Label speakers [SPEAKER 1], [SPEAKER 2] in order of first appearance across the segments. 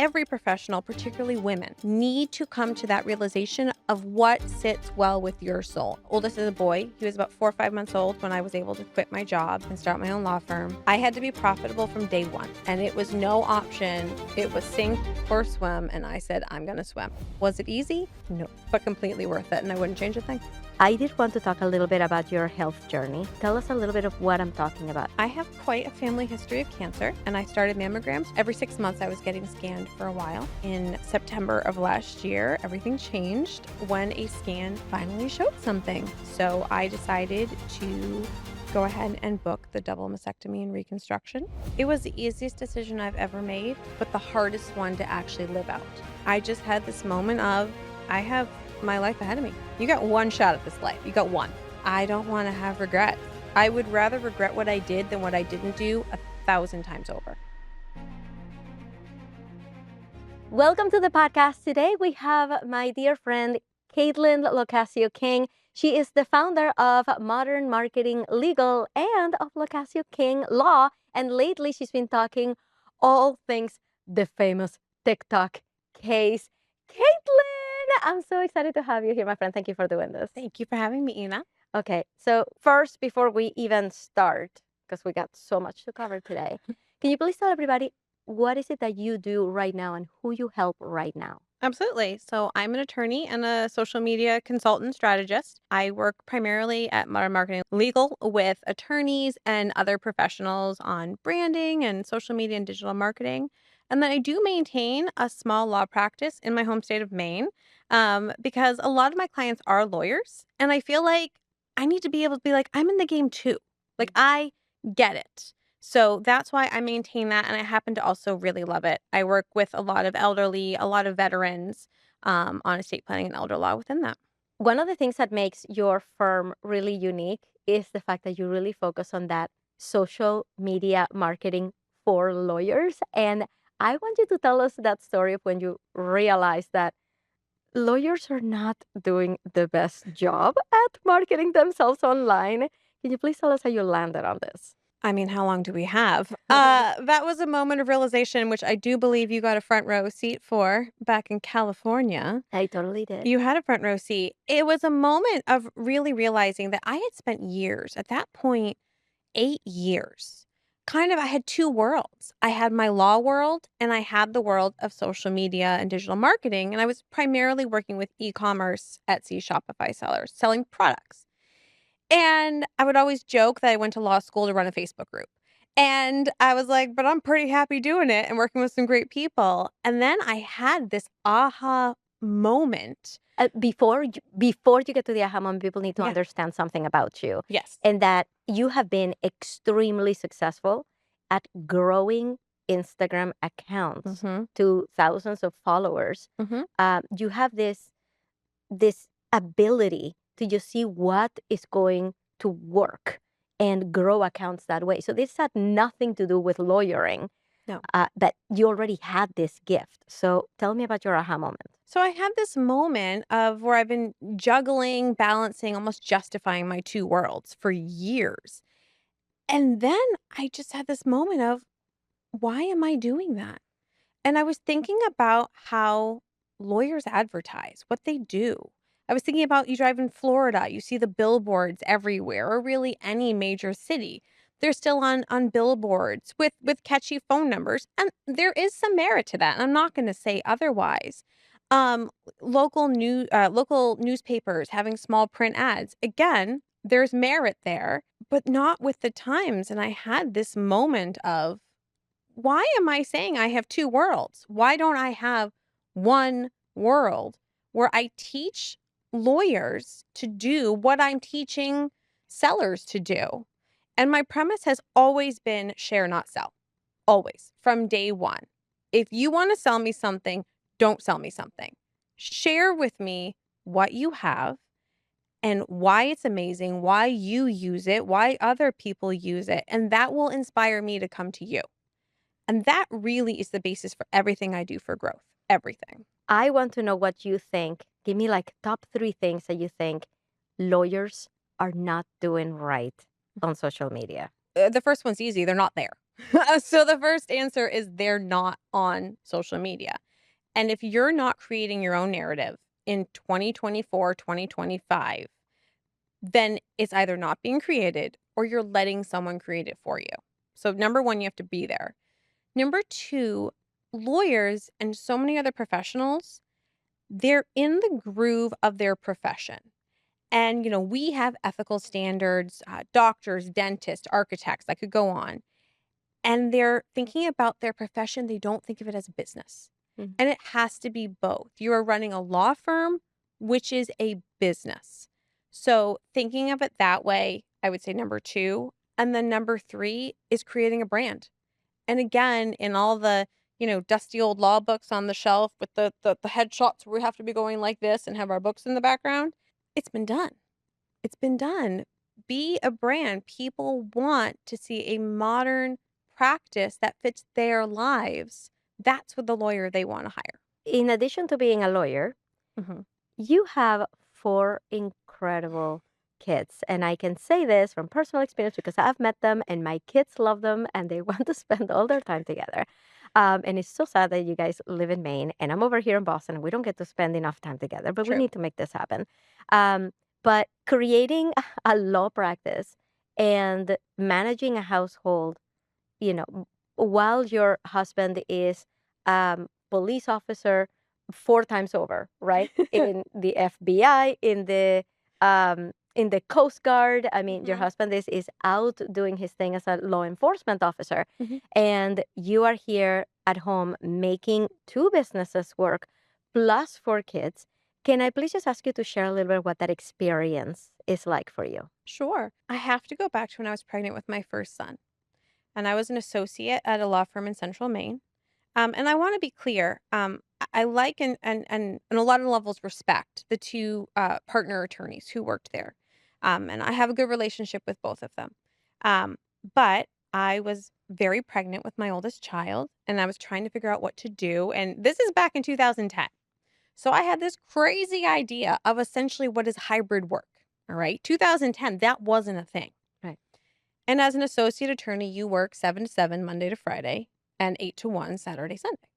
[SPEAKER 1] every professional, particularly women, need to come to that realization of what sits well with your soul. Oldest is a boy. He was about 4 or 5 months old when I was able to quit my job and start my own law firm. I had to be profitable from day one, and it was no option. It was sink or swim, and I said, I'm going to swim. Was it easy? No, but completely worth it, and I wouldn't change a thing.
[SPEAKER 2] I did want to talk a little bit about your health journey. Tell us a little bit of what I'm talking about.
[SPEAKER 1] I have quite a family history of cancer, and I started mammograms. Every 6 months, I was getting scanned for a while. In September of last year, everything changed when a scan finally showed something. So I decided to go ahead and book the double mastectomy and reconstruction. It was the easiest decision I've ever made, but the hardest one to actually live out. I just had this moment of, I have my life ahead of me. You got one shot at this life. You got one. I don't want to have regrets. I would rather regret what I did than what I didn't do 1,000 times over.
[SPEAKER 2] Welcome to the podcast. Today we have my dear friend, Caitlin LoCascio-King. She is the founder of Modern Marketing Legal and of LoCascio-King Law. And lately she's been talking all things the famous TikTok case. Caitlin, I'm so excited to have you here, my friend. Thank you for doing this.
[SPEAKER 1] Thank you for having me, Ina.
[SPEAKER 2] Okay, so first, before we even start, because we got so much to cover today, can you please tell everybody what is it that you do right now and who you help right now?
[SPEAKER 1] Absolutely. So I'm an attorney and a social media consultant strategist. I work primarily at Modern Marketing Legal with attorneys and other professionals on branding and social media and digital marketing. And then I do maintain a small law practice in my home state of Maine because a lot of my clients are lawyers. And I feel like I need to be able to be like, I'm in the game too. Like, I get it. So that's why I maintain that. And I happen to also really love it. I work with a lot of elderly, a lot of veterans on estate planning and elder law within that.
[SPEAKER 2] One of the things that makes your firm really unique is the fact that you really focus on that social media marketing for lawyers. And I want you to tell us that story of when you realized that lawyers are not doing the best job at marketing themselves online. Can you please tell us how you landed on this?
[SPEAKER 1] I mean, how long do we have? That was a moment of realization, which I do believe you got a front row seat for back in California.
[SPEAKER 2] I totally did.
[SPEAKER 1] You had a front row seat. It was a moment of really realizing that I had spent years, at that point, 8 years. Kind of, I had two worlds. I had my law world and I had the world of social media and digital marketing. And I was primarily working with e-commerce, Etsy, Shopify sellers, selling products. And I would always joke that I went to law school to run a Facebook group. And I was like, but I'm pretty happy doing it and working with some great people. And then I had this aha moment.
[SPEAKER 2] Before you get to the aha moment, people need to
[SPEAKER 1] Yeah.
[SPEAKER 2] understand something about you.
[SPEAKER 1] Yes.
[SPEAKER 2] And that you have been extremely successful at growing Instagram accounts
[SPEAKER 1] Mm-hmm.
[SPEAKER 2] to thousands of followers.
[SPEAKER 1] Mm-hmm.
[SPEAKER 2] You have this ability to just see what is going to work and grow accounts that way. So this had nothing to do with lawyering.
[SPEAKER 1] No.
[SPEAKER 2] But you already had this gift. So tell me about your aha moment.
[SPEAKER 1] So I had this moment of where I've been juggling, balancing, almost justifying my two worlds for years. And then I just had this moment of, why am I doing that? And I was thinking about how lawyers advertise, what they do. I was thinking about, you drive in Florida, you see the billboards everywhere, or really any major city. They're still on billboards with catchy phone numbers. And there is some merit to that. And I'm not going to say otherwise. Um, local newspapers having small print ads. Again, there's merit there, but not with the times. And I had this moment of, why am I saying I have two worlds? Why don't I have one world where I teach lawyers to do what I'm teaching sellers to do? And my premise has always been share, not sell. Always, from day one. If you want to sell me something, don't sell me something. Share with me what you have and why it's amazing, why you use it, why other people use it. And that will inspire me to come to you. And that really is the basis for everything I do for growth. Everything.
[SPEAKER 2] I want to know what you think. Give me like top 3 things that you think lawyers are not doing right on social media.
[SPEAKER 1] The first one's easy. They're not there. So the first answer is they're not on social media. And if you're not creating your own narrative in 2024, 2025, then it's either not being created or you're letting someone create it for you. So number 1, you have to be there. Number 2, lawyers and so many other professionals, they're in the groove of their profession. And, we have ethical standards, doctors, dentists, architects, I could go on. And they're thinking about their profession, they don't think of it as a business.
[SPEAKER 2] Mhm.
[SPEAKER 1] And it has to be both. You are running a law firm, which is a business. So thinking of it that way, I would say number 2. And then number 3 is creating a brand. And again, in all the, dusty old law books on the shelf with the headshots where we have to be going like this and have our books in the background, it's been done. It's been done. Be a brand. People want to see a modern practice that fits their lives. That's what the lawyer they want to hire.
[SPEAKER 2] In addition to being a lawyer,
[SPEAKER 1] Mhm.
[SPEAKER 2] you have 4 incredible kids, and I can say this from personal experience because I've met them and my kids love them and they want to spend all their time together. And it's so sad that you guys live in Maine and I'm over here in Boston and we don't get to spend enough time together, but we
[SPEAKER 1] True.
[SPEAKER 2] need to make this happen. But creating a law practice and managing a household, you know, while your husband is police officer 4 times over, right? In the FBI, in the Coast Guard. I mean, your
[SPEAKER 1] Mhm.
[SPEAKER 2] husband is out doing his thing as a law enforcement officer,
[SPEAKER 1] Mhm.
[SPEAKER 2] and you are here at home making 2 businesses work, plus 4 kids. Can I please just ask you to share a little bit what that experience is like for you?
[SPEAKER 1] Sure. I have to go back to when I was pregnant with my first son, and I was an associate at a law firm in Central Maine. And I want to be clear. I like and a lot of levels respect the two partner attorneys who worked there, and I have a good relationship with both of them. Um, but I was very pregnant with my oldest child, and I was trying to figure out what to do. And this is back in 2010. So I had this crazy idea of essentially what is hybrid work. All right, 2010, that wasn't a thing.
[SPEAKER 2] Right.
[SPEAKER 1] And as an associate attorney, you work 7 to 7 Monday to Friday and 8 to 1 Saturday, Sunday.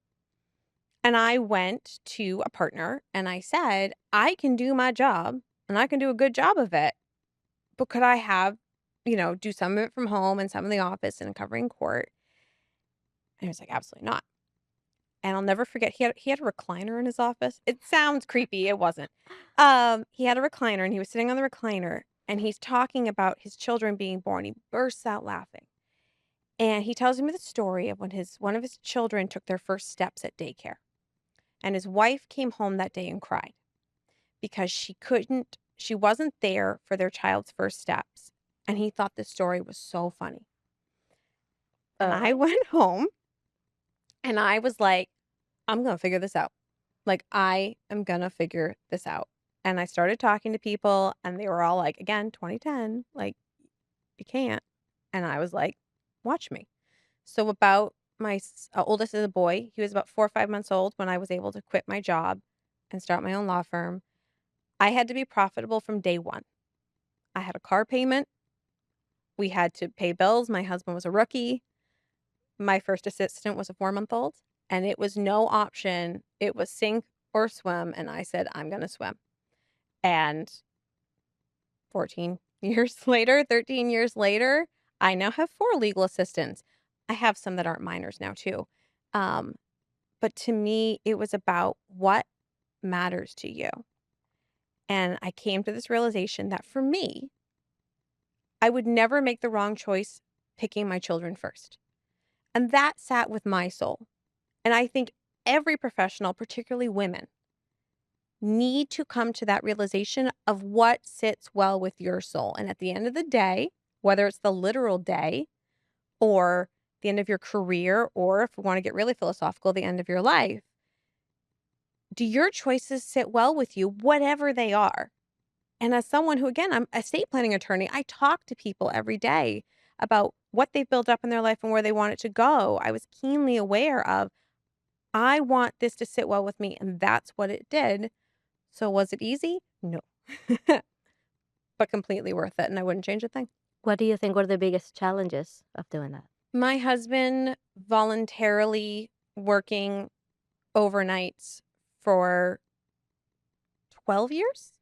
[SPEAKER 1] And I went to a partner and I said, I can do my job and I can do a good job of it, but could I have, do some of it from home and some in the office and covering court? And he was like, absolutely not. And I'll never forget, he had a recliner in his office. It sounds creepy. It wasn't. He had a recliner and he was sitting on the recliner and he's talking about his children being born. He bursts out laughing. And he tells me the story of when his one of his children took their first steps at daycare. And his wife came home that day and cried because she wasn't there for their child's first steps. And he thought this story was so funny. And I
[SPEAKER 2] Oh.
[SPEAKER 1] went home and I was like, I'm going to figure this out. Like, I am going to figure this out. And I started talking to people and they were all like, again, 2010, like, you can't. And I was like, watch me. So about my oldest is a boy. He was about 4 or 5 months old when I was able to quit my job and start my own law firm. I had to be profitable from day 1. I had a car payment. We had to pay bills. My husband was a rookie. My first assistant was a 4-month-old, and it was no option. It was sink or swim, and I said, "I'm gonna swim." And 14 years later, 13 years later, I now have 4 legal assistants. I have some that aren't minors now too. Um, but to me, it was about what matters to you. And I came to this realization that for me, I would never make the wrong choice picking my children first. And that sat with my soul. And I think every professional, particularly women, need to come to that realization of what sits well with your soul. And at the end of the day, whether it's the literal day or the end of your career, or if we want to get really philosophical, the end of your life, do your choices sit well with you, whatever they are? And as someone who, again, I'm a estate planning attorney, I talk to people every day about what they've built up in their life and where they want it to go. I was keenly aware of, I want this to sit well with me. And that's what it did. So was it easy? No, but completely worth it. And I wouldn't change a thing.
[SPEAKER 2] What do you think were the biggest challenges of doing that?
[SPEAKER 1] My husband voluntarily working overnights for 12 years?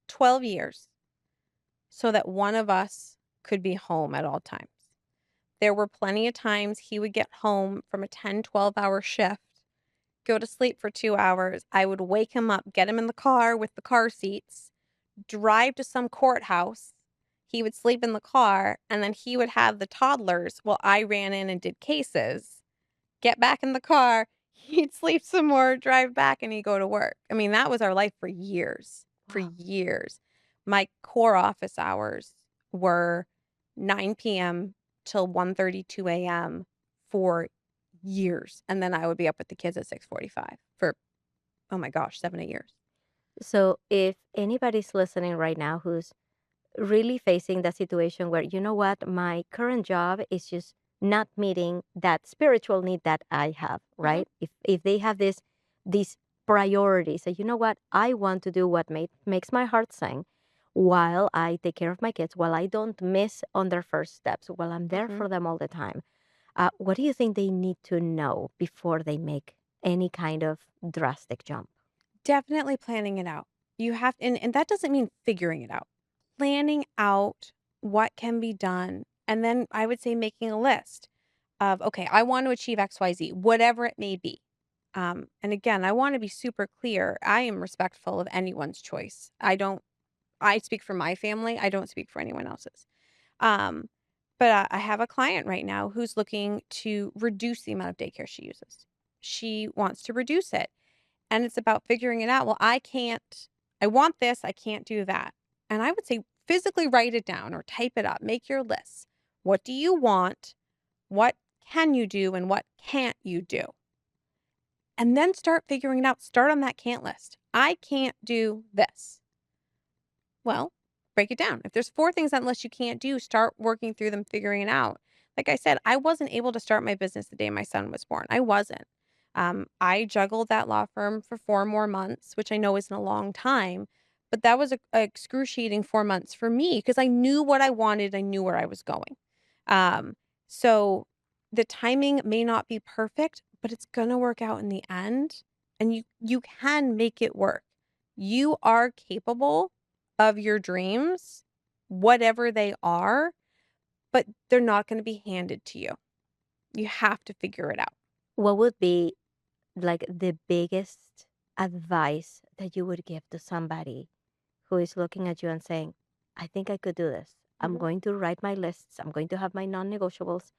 [SPEAKER 1] 12 years so that one of us could be home at all times. There were plenty of times he would get home from a 10, 12-hour shift, go to sleep for 2 hours. I would wake him up, get him in the car with the car seats, drive to some courthouse. He would sleep in the car, and then he would have the toddlers while I ran in and did cases. Get back in the car, he'd sleep some more, drive back, and he'd go to work. I mean, that was our life for years, for
[SPEAKER 2] Wow.
[SPEAKER 1] years. My core office hours were 9 PM till 1:32 AM for years, and then I would be up with the kids at 6:45 for, oh my gosh, 7, 8 years.
[SPEAKER 2] So if anybody's listening right now who's really facing that situation where, you know what, my current job is just not meeting that spiritual need that I have,
[SPEAKER 1] Mhm,
[SPEAKER 2] right? If they have these priorities, so you know what, I want to do what makes my heart sing while I take care of my kids, while I don't miss on their first steps, while I'm there
[SPEAKER 1] mhm.
[SPEAKER 2] for them all the time. What do you think they need to know before they make any kind of drastic jump?
[SPEAKER 1] Definitely planning it out. You have and that doesn't mean figuring it out. Planning out what can be done, and then I would say making a list of, "Okay, I want to achieve XYZ," whatever it may be. And again, I wanna be super clear, I am respectful of anyone's choice. I speak for my family, I don't speak for anyone else's. Um, but I have a client right now who's looking to reduce the amount of daycare she uses. She wants to reduce it. And it's about figuring it out. Well, I want this, I can't do that. And I would say physically write it down or type it up, make your lists. What do you want? What can you do? And what can't you do? And then start figuring it out. Start on that can't list. I can't do this. Well, break it down. If there's 4 things on the list you can't do, start working through them, figuring it out. Like I said, I wasn't able to start my business the day my son was born. I wasn't. I juggled that law firm for 4 more months, which I know isn't a long time, but that was a excruciating 4 months for me because I knew what I wanted, I knew where I was going. Um, so the timing may not be perfect, but it's gonna work out in the end, and you can make it work. You are capable of your dreams, whatever they are, but they're not gonna be handed to you. You have to figure it out.
[SPEAKER 2] What would be like the biggest advice that you would give to somebody who is looking at you and saying, I think I could do this. I'm
[SPEAKER 1] Mhm.
[SPEAKER 2] going to write my lists. I'm going to have my non negotiables.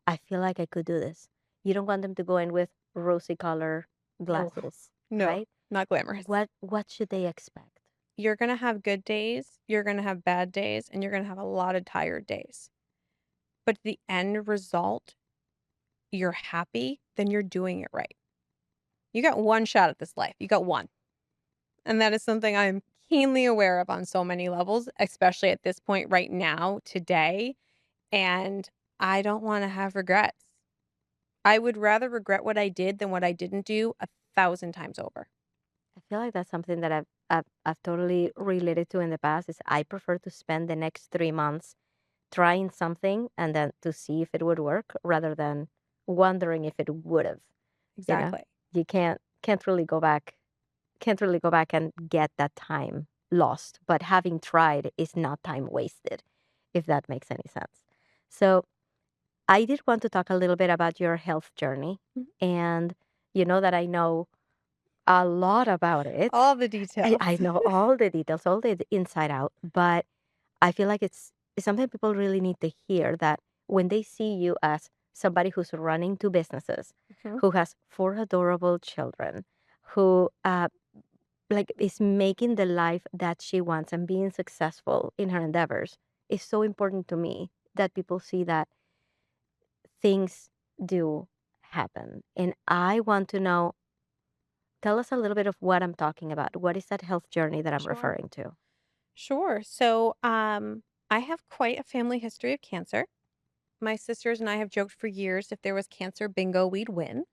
[SPEAKER 2] I feel like I could do this. You don't want them to go in with rosy color
[SPEAKER 1] Oh,
[SPEAKER 2] glasses,
[SPEAKER 1] no,
[SPEAKER 2] right?
[SPEAKER 1] not glamorous.
[SPEAKER 2] What should they expect?
[SPEAKER 1] You're gonna have good days, you're gonna have bad days, and you're gonna have a lot of tired days. But the end result, you're happy, then you're doing it right. You got one shot at this life. You got one. And that is something I'm keenly aware of on so many levels, especially at this point right now, today. And I don't want to have regrets. I would rather regret what I did than what I didn't do 1,000 times over.
[SPEAKER 2] I feel like that's something that I've totally related to in the past is I prefer to spend the next 3 months trying something and then to see if it would work rather than wondering if it would have. You know,
[SPEAKER 1] Exactly.
[SPEAKER 2] you can't really go back, can't really go back and get that time lost. But having tried is not time wasted, if that makes any sense. So I did want to talk a little bit about your health journey,
[SPEAKER 1] Mhm.
[SPEAKER 2] and you know that I know a lot about it.
[SPEAKER 1] All the details.
[SPEAKER 2] I know all the details, all the inside out, but I feel like it's something people really need to hear that when they see you as somebody who's running two businesses,
[SPEAKER 1] Mhm.
[SPEAKER 2] who has four adorable children, who like is making the life that she wants and being successful in her endeavors is so important to me that people see that things do happen. And I want to know, tell us a little bit of what I'm talking about. What is that health journey that I'm
[SPEAKER 1] Sure.
[SPEAKER 2] referring to?
[SPEAKER 1] Sure. So, I have quite a family history of cancer. My sisters and I have joked for years if there was cancer bingo, we'd win.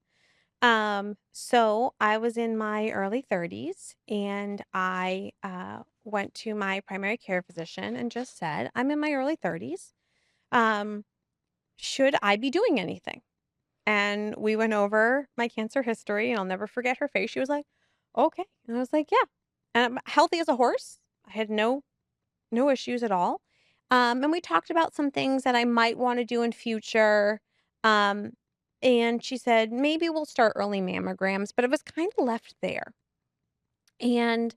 [SPEAKER 1] So I was in my early 30s and I went to my primary care physician and just said, I'm in my early 30s. Um, should I be doing anything? And we went over my cancer history, and I'll never forget her face. She was like, "Okay." And I was like, "Yeah." And I'm healthy as a horse. I had no issues at all. And we talked about some things that I might wanna do in future. Um, and she said, "Maybe we'll start early mammograms," but it was kinda left there. And,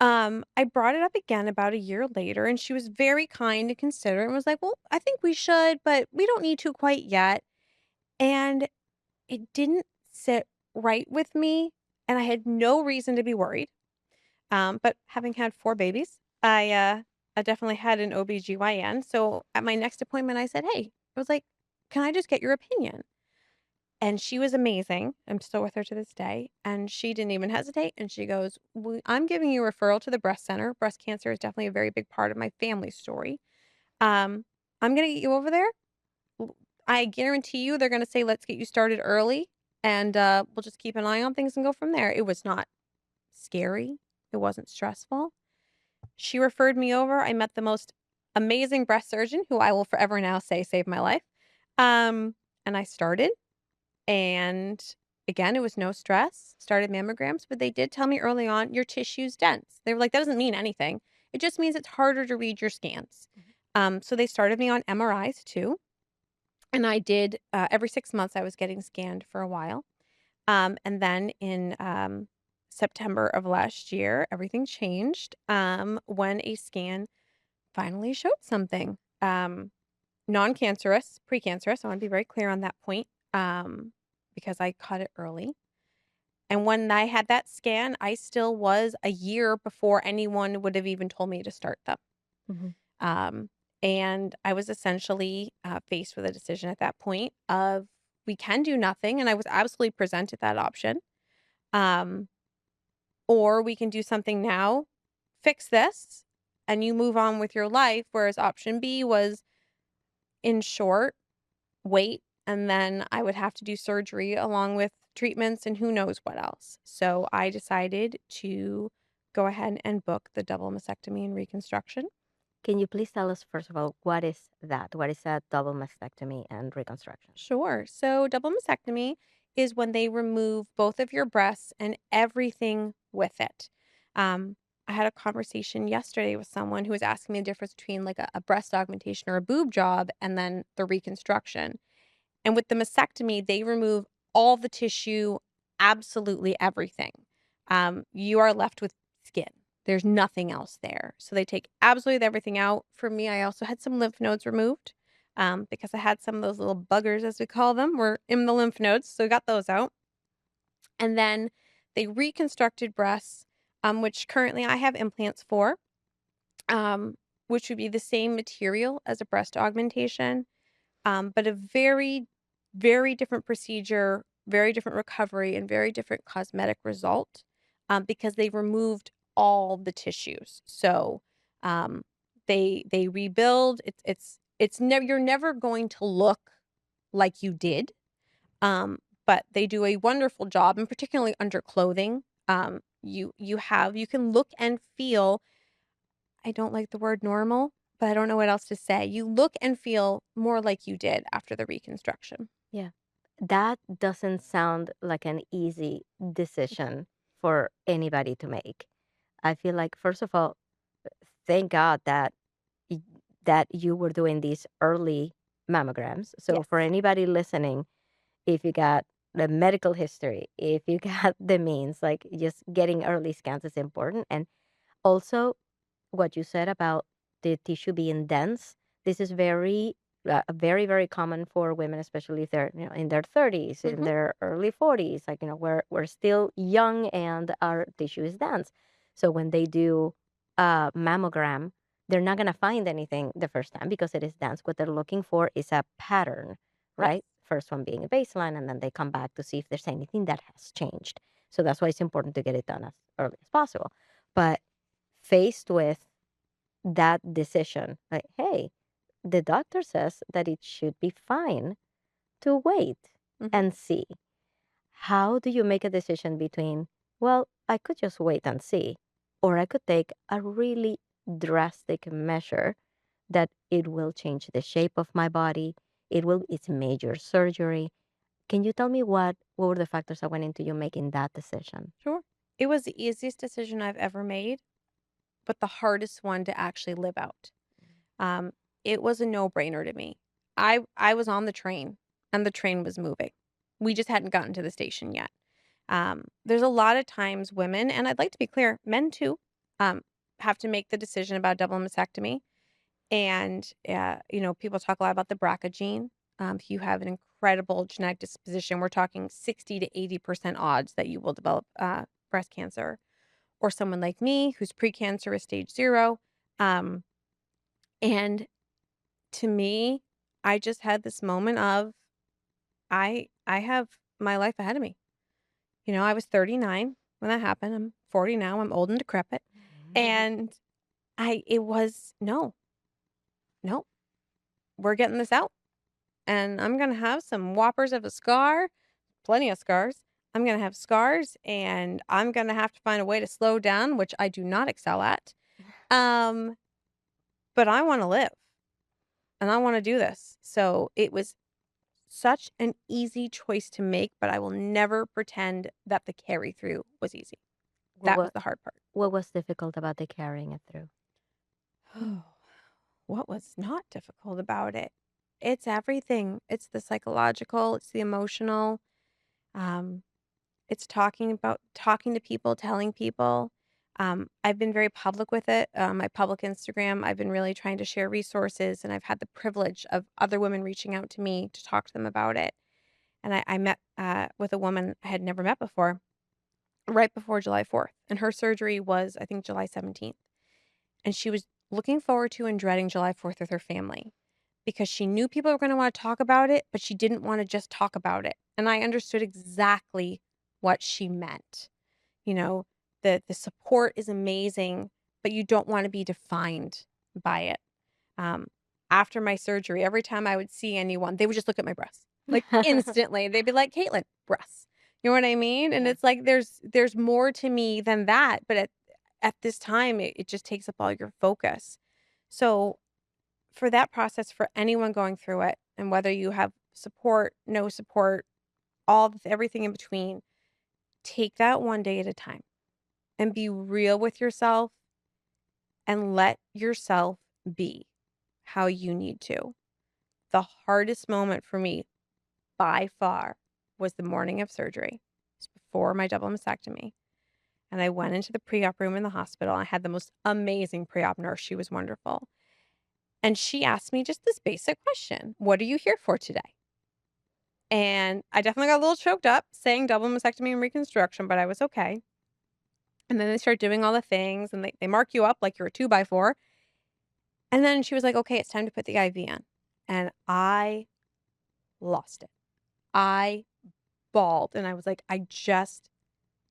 [SPEAKER 1] I brought it up again about a year later, and she was very kind and considerate and was like, "Well, I think we should, but we don't need to quite yet." And it didn't sit right with me, and I had no reason to be worried. But having had 4 babies, I definitely had an OBGYN, so at my next appointment, I said, "Hey," I was like, "Can I just get your opinion?" And she was amazing. I'm still with her to this day, and she didn't even hesitate, and she goes, I'm giving you a referral to the breast center. Breast cancer is definitely a very big part of my family story. Um, I'm gonna get you over there. W I guarantee you they're gonna say, 'Let's get you started early, and, we'll just keep an eye on things and go from there.'" It was not scary. It wasn't stressful. She referred me over. I met the most amazing breast surgeon who I will forever now say saved my life. Um, and I started, and again, it was no stress. Started mammograms, but they did tell me early on, "Your tissue's dense." They were like, "That doesn't mean anything. It just means it's harder to read your scans."
[SPEAKER 2] Mhm.
[SPEAKER 1] So they started me on MRIs too, and I did, every 6 months, I was getting scanned for a while. And then in, September of last year, everything changed, when a scan finally showed something. Non-cancerous, precancerous, I wanna be very clear on that point, because I caught it early. And when I had that scan, I still was a year before anyone would have even told me to start them.
[SPEAKER 2] Mhm.
[SPEAKER 1] Um, and I was essentially, faced with a decision at that point of, we can do nothing, and I was absolutely presented that option. Um, or we can do something now, fix this, and you move on with your life, whereas option B was, in short, wait, and then I would have to do surgery along with treatments and who knows what else. So I decided to go ahead and book the double mastectomy and reconstruction.
[SPEAKER 2] Can you please tell us, first of all, what is that? What is that double mastectomy and reconstruction?
[SPEAKER 1] Sure. So double mastectomy is when they remove both of your breasts and everything with it. Um, I had a conversation yesterday with someone who was asking me the difference between like a breast augmentation or a boob job and then the reconstruction. And with the mastectomy, they remove all the tissue, absolutely everything. You are left with skin. There's nothing else there. So they take absolutely everything out. For me, I also had some lymph nodes removed, because I had some of those little buggers, as we call them, were in the lymph nodes. So we got those out. And then they reconstructed breasts, which currently I have implants for, um, which would be the same material as a breast augmentation, but a very, very different procedure, very different recovery, and very different cosmetic result, because they removed all the tissues. So, um, they rebuild. It's never, you're never going to look like you did, but they do a wonderful job, and particularly under clothing. You can look and feel, I don't like the word normal, but I don't know what else to say. You look and feel more like you did after the reconstruction.
[SPEAKER 2] Yeah. That doesn't sound like an easy decision for anybody to make. I feel like, first of all, thank God that y- that you were doing these early mammograms. So for
[SPEAKER 1] Yes.
[SPEAKER 2] anybody listening, if you got the medical history, if you got the means, like just getting early scans is important. And also, what you said about the tissue being dense, this is very, very common for women, especially if they're, in their 30s, in
[SPEAKER 1] Mhm.
[SPEAKER 2] their early 40s. Like, we're still young and our tissue is dense. So when they do a mammogram, they're not going to find anything the first time because it is dense. What they're looking for is a pattern,
[SPEAKER 1] Yes.
[SPEAKER 2] right? First one being a baseline, and then they come back to see if there's anything that has changed. So that's why it's important to get it done as early as possible. But faced with that decision, like, hey, the doctor says that it should be fine to wait
[SPEAKER 1] Mhm.
[SPEAKER 2] and see. How do you make a decision between, well, I could just wait and see, or I could take a really drastic measure that it will change the shape of my body, It's major surgery. Can you tell me what were the factors that went into you making that decision?
[SPEAKER 1] Sure. It was the easiest decision I've ever made, but the hardest one to actually live out. Um, it was a no-brainer to me. I was on the train, and the train was moving. We just hadn't gotten to the station yet. There's a lot of times women, and I'd like to be clear, men too, um, have to make the decision about double mastectomy. And, people talk a lot about the BRCA gene. If you have an incredible genetic disposition, we're talking 60 to 80% odds that you will develop breast cancer. Or someone like me who's precancerous stage 0. Um, and to me, I just had this moment of I have my life ahead of me. I was 39 when that happened. I'm 40 now. I'm old and decrepit. And it was no, no, we're getting this out. And I'm going to have some whoppers of a scar, plenty of scars. I'm going to have scars and I'm going to have to find a way to slow down, which I do not excel at. Um, but I want to live and I want to do this. So it was such an easy choice to make, but I will never pretend that the carry through was easy.
[SPEAKER 2] What
[SPEAKER 1] That
[SPEAKER 2] was
[SPEAKER 1] was the hard part.
[SPEAKER 2] what was difficult about the carrying it through?
[SPEAKER 1] What was not difficult about it? It's everything. It's the psychological, it's the emotional. Um, it's talking to people, telling people. I've been very public with it. My public Instagram, I've been really trying to share resources, and I've had the privilege of other women reaching out to me to talk to them about it. And I met with a woman I had never met before, right before July 4th, and her surgery was, I think, July 17th. And she was looking forward to and dreading July 4th with her family because she knew people were going to want to talk about it, but she didn't want to just talk about it. And I understood exactly what she meant. You know, the support is amazing, but you don't want to be defined by it. Um, After my surgery, every time I would see anyone, they would just look at my breasts, like instantly. They'd be like, "Caitlin, breasts." You know what I mean? And
[SPEAKER 2] Yeah.
[SPEAKER 1] it's like there's more to me than that, but at this time, it just takes up all your focus. So for that process, for anyone going through it, and whether you have support, no support, everything in between, take that one day at a time and be real with yourself and let yourself be how you need to. The hardest moment for me by far was the morning of surgery. It was before my double mastectomy. And I went into the pre-op room in the hospital. I had the most amazing pre-op nurse. She was wonderful. And she asked me just this basic question: "What are you here for today?" And I definitely got a little choked up saying double mastectomy and reconstruction, but I was okay. And then they start doing all the things and they mark you up like you're a 2 by 4. And then she was like, "Okay, it's time to put the IV in." And I lost it. I bawled and I was like, "I just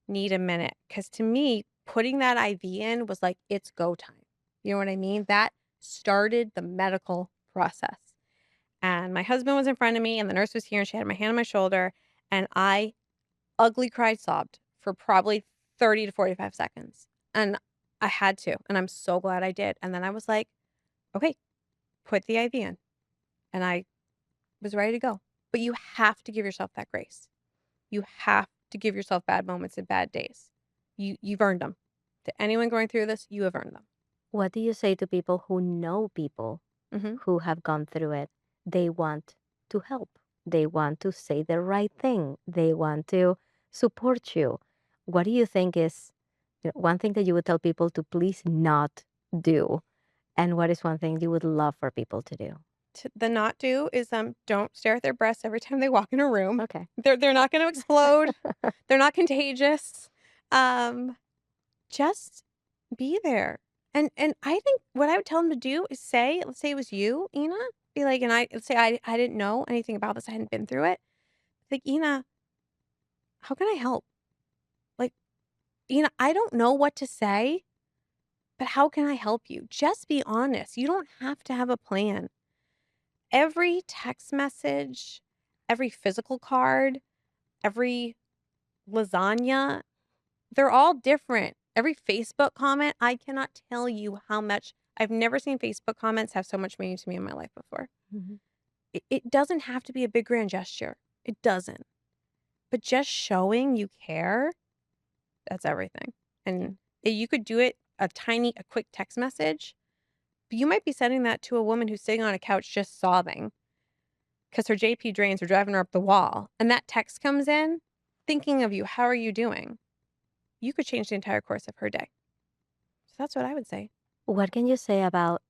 [SPEAKER 1] need a minute." Because to me, putting that IV in was like, it's go time. You know what I mean? That started the medical process. And my husband was in front of me and the nurse was here and she had my hand on my shoulder. And I ugly cried, sobbed for probably 30 to 45 seconds. And I had to. And I'm so glad I did. And then I was like, okay, put the IV in. And I was ready to go. But you have to give yourself that grace. You have to give yourself bad moments and bad days. You've earned them. To anyone going through this, you have earned them.
[SPEAKER 2] What do you say to people who know people
[SPEAKER 1] Mhm.
[SPEAKER 2] who have gone through it? They want to help. They want to say the right thing. They want to support you. What do you think is one thing that you would tell people to please not do? And what is one thing you would love for people to do?
[SPEAKER 1] The not do is, don't stare at their breasts every time they walk in a room.
[SPEAKER 2] Okay.
[SPEAKER 1] They're not gonna explode. They're not contagious. Um, just be there. And I think what I would tell them to do is say, let's say it was you, Ina, be like, and let's say I didn't know anything about this, I hadn't been through it. Like, "Ina, how can I help?" Like, "I don't know what to say, but how can I help you?" Just be honest. You don't have to have a plan. Every text message, every physical card, every lasagna, they're all different. Every Facebook comment, I cannot tell you how much I've never seen Facebook comments have so much meaning to me in my life before.
[SPEAKER 2] Mhm.
[SPEAKER 1] It doesn't have to be a big grand gesture. It doesn't. But just showing you care, that's everything.
[SPEAKER 2] Yeah.
[SPEAKER 1] And you could do it a quick text message, but you might be sending that to a woman who's sitting on a couch just sobbing because her JP drains are driving her up the wall. And that text comes in thinking of you. How are you doing? You could change the entire course of her day. So that's what I would say.
[SPEAKER 2] What can you say about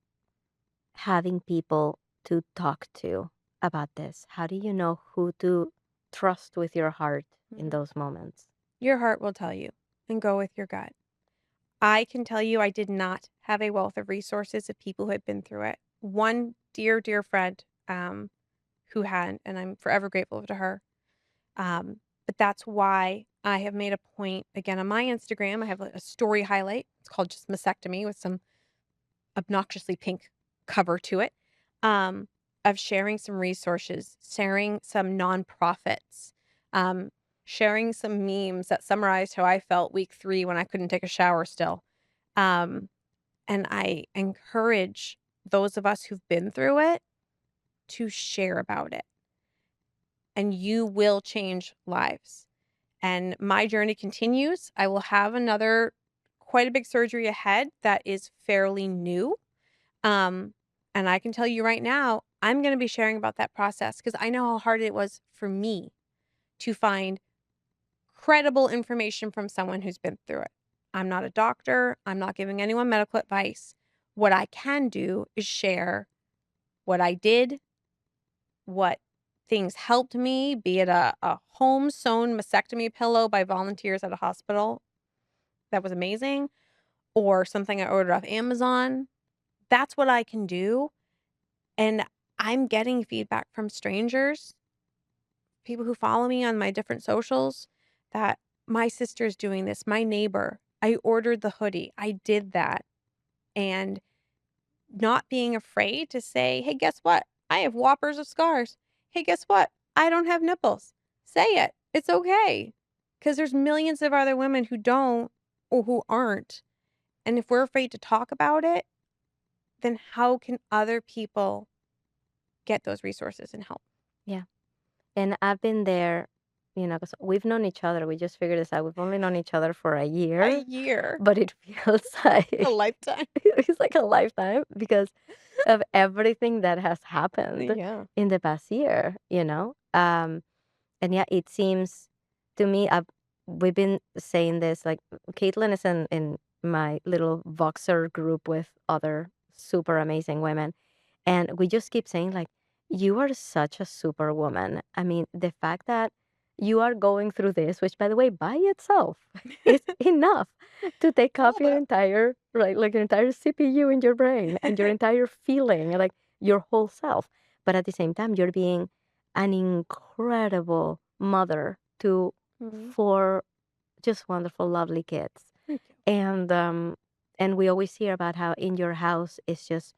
[SPEAKER 2] having people to talk to about this? How do you know who to trust with your heart in
[SPEAKER 1] Mhm.
[SPEAKER 2] those moments?
[SPEAKER 1] Your heart will tell you and go with your gut. I can tell you I did not have a wealth of resources of people who had been through it. One dear, dear friend who had, and I'm forever grateful to her. But that's why I have made a point again on my Instagram. I have a story highlight. It's called just mastectomy with some obnoxiously pink cover to it. Um, of sharing some resources, sharing some nonprofits, um, sharing some memes that summarized how I felt week 3 when I couldn't take a shower still. Um, and I encourage those of us who've been through it to share about it, and you will change lives. And my journey continues. I will have another quite a big surgery ahead that is fairly new. Um, and I can tell you right now, I'm going to be sharing about that process because I know how hard it was for me to find credible information from someone who's been through it. I'm not a doctor. I'm not giving anyone medical advice. What I can do is share what I did, what things helped me, be it a home sewn mastectomy pillow by volunteers at a hospital that was amazing, or something I ordered off Amazon. That's what I can do. And I'm getting feedback from strangers, people who follow me on my different socials, that my sister's doing this, my neighbor. I ordered the hoodie. I did that. And not being afraid to say, hey, guess what? I have whoppers of scars. Hey, guess what? I don't have nipples. Say it. It's okay. Because there's millions of other women who don't or who aren't. And if we're afraid to talk about it, then how can other people get those resources and help?
[SPEAKER 2] Yeah. And I've been there, because we've known each other. We just figured this out. We've only known each other for a
[SPEAKER 1] A
[SPEAKER 2] year,
[SPEAKER 1] year,
[SPEAKER 2] but it feels
[SPEAKER 1] a
[SPEAKER 2] like
[SPEAKER 1] lifetime.
[SPEAKER 2] it's like a lifetime because of everything that has happened
[SPEAKER 1] Yeah.
[SPEAKER 2] in the past year. And yeah, it seems to me, we've been saying this, like Caitlin is in my little Voxer group with other super amazing women. And we just keep saying, like, you are such a superwoman. I mean, the fact that you are going through this, which by the way, by itself is enough to take
[SPEAKER 1] A
[SPEAKER 2] up
[SPEAKER 1] little
[SPEAKER 2] your
[SPEAKER 1] bit.
[SPEAKER 2] entire, right, like your entire CPU in your brain and your entire feeling, like your whole self. But at the same time, you're being an incredible mother to
[SPEAKER 1] Mhm.
[SPEAKER 2] 4 just wonderful, lovely kids.
[SPEAKER 1] Thank you.
[SPEAKER 2] And we always hear about how in your house is just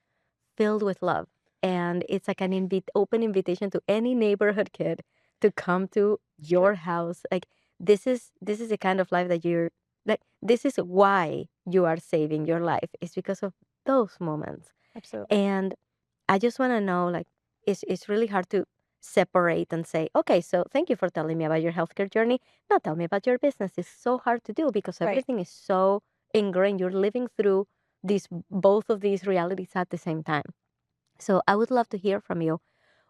[SPEAKER 2] filled with love, and it's like an open invitation to any neighborhood kid to come to
[SPEAKER 1] It's true.
[SPEAKER 2] your house. Like, this is the kind of life that you're like, this is why you are saving your life. It's because of those moments.
[SPEAKER 1] Absolutely.
[SPEAKER 2] And I just want to know, like, it's really hard to separate and say, okay, so thank you for telling me about your healthcare journey. Now tell me about your business. It's so hard to do because
[SPEAKER 1] Right.
[SPEAKER 2] everything is so ingrained. You're living through both of these realities at the same time. So I would love to hear from you.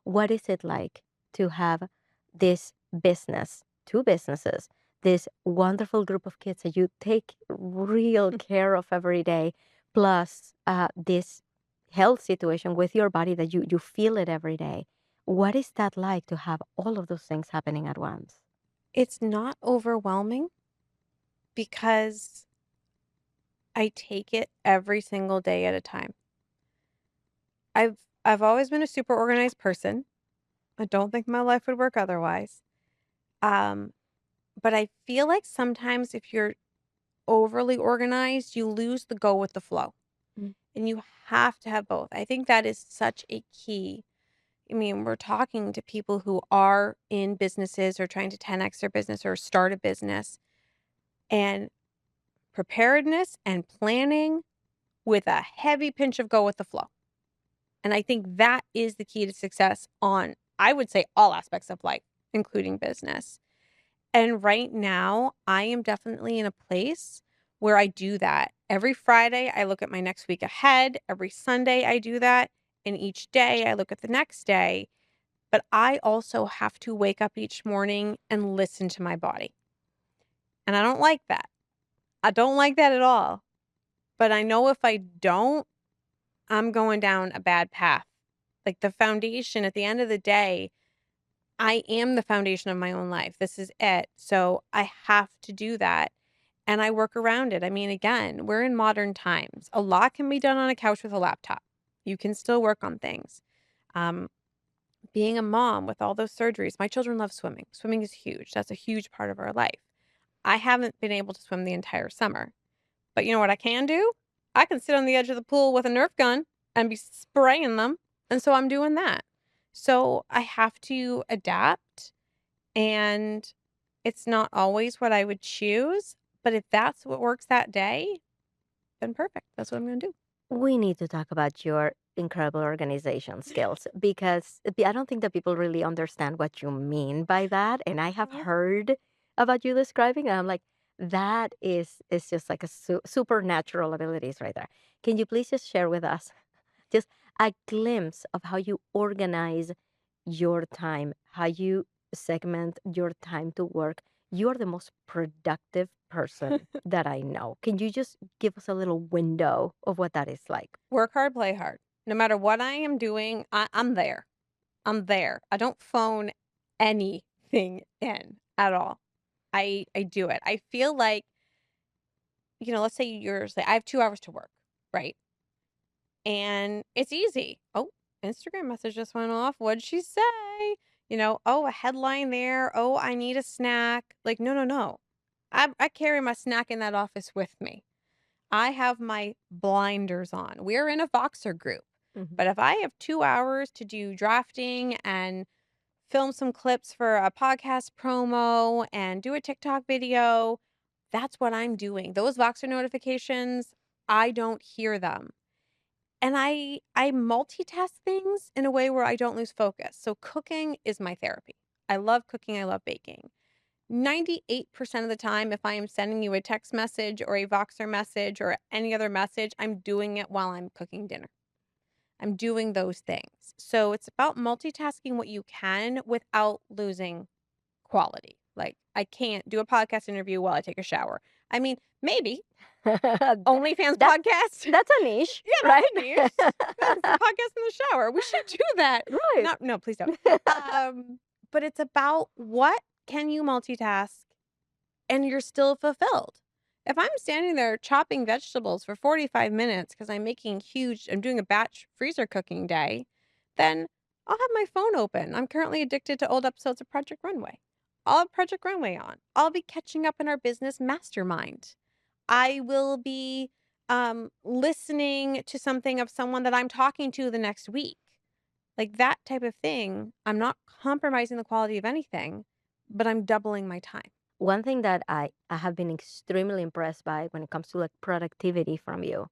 [SPEAKER 2] What is it like to have this business, two businesses, this wonderful group of kids that you take real care of every day, plus this health situation with your body that you feel it every day? What is that like to have all of those things happening at once?
[SPEAKER 1] It's not overwhelming because I take it every single day at a time. I've I've always been a super organized person. I don't think my life would work otherwise. Um, but I feel like sometimes if you're overly organized, you lose the go with the flow.
[SPEAKER 2] Mm.
[SPEAKER 1] And you have to have both. I think that is such a key. I mean, we're talking to people who are in businesses or trying to 10x their business or start a business, and preparedness and planning with a heavy pinch of go with the flow. And I think that is the key to success on, I would say, all aspects of life, including business. And right now, I am definitely in a place where I do that. Every Friday, I look at my next week ahead. Every Sunday, I do that. And each day, I look at the next day. But I also have to wake up each morning and listen to my body. And I don't like that. I don't like that at all. But I know if I don't, I'm going down a bad path. Like the foundation at the end of the day, I am the foundation of my own life. This is it. So I have to do that. And I work around it. I mean, again, we're in modern times. A lot can be done on a couch with a laptop. You can still work on things. Um, Being a mom with all those surgeries, my children love swimming. Swimming is huge. That's a huge part of our life. I haven't been able to swim the entire summer. But you know what I can do? I can sit on the edge of the pool with a Nerf gun and be spraying them. And so I'm doing that. So I have to adapt, and it's not always what I would choose. But if that's what works that day, then perfect. That's what I'm going to do.
[SPEAKER 2] We need to talk about your incredible organization skills because I don't think that people really understand what you mean by that. And I have
[SPEAKER 1] Oh.
[SPEAKER 2] heard about you describing, and I'm like, that is just like a supernatural abilities right there. Can you please just share with us just a glimpse of how you organize your time, how you segment your time to work? You are the most productive person that I know. Can you just give us a little window of what that is like?
[SPEAKER 1] Work hard, play hard. No matter what I am doing, I'm there. I'm there. I don't phone anything in at all. I do it. I feel like, let's say I have 2 hours to work, right? And it's easy. Oh, Instagram message just went off. What'd she say? Oh, a headline there. Oh, I need a snack. Like, no, no, no. I carry my snack in that office with me. I have my blinders on. We're in a Voxer group.
[SPEAKER 2] Mhm.
[SPEAKER 1] But if I have 2 hours to do drafting and film some clips for a podcast promo and do a TikTok video, that's what I'm doing. Those Voxer notifications, I don't hear them. And I multitask things in a way where I don't lose focus. So cooking is my therapy. I love cooking, I love baking. 98% of the time, if I am sending you a text message or a Voxer message or any other message, I'm doing it while I'm cooking dinner. I'm doing those things. So it's about multitasking what you can without losing quality. Like, I can't do a podcast interview while I take a shower. I mean, maybe OnlyFans
[SPEAKER 2] that
[SPEAKER 1] podcast.
[SPEAKER 2] that's a niche,
[SPEAKER 1] Yeah, that's
[SPEAKER 2] right?
[SPEAKER 1] a niche. That's a podcast in the shower. We should do that.
[SPEAKER 2] Right.
[SPEAKER 1] Not No, please don't. Um, but it's about what can you multitask and you're still fulfilled. If I'm standing there chopping vegetables for 45 minutes because I'm doing a batch freezer cooking day, then I'll have my phone open. I'm currently addicted to old episodes of Project Runway. I'll have Project Runway on. I'll be catching up in our business mastermind. I will be listening to something of someone that I'm talking to the next week. Like that type of thing. I'm not compromising the quality of anything, but I'm doubling my time.
[SPEAKER 2] One thing that I have been extremely impressed by when it comes to like productivity from you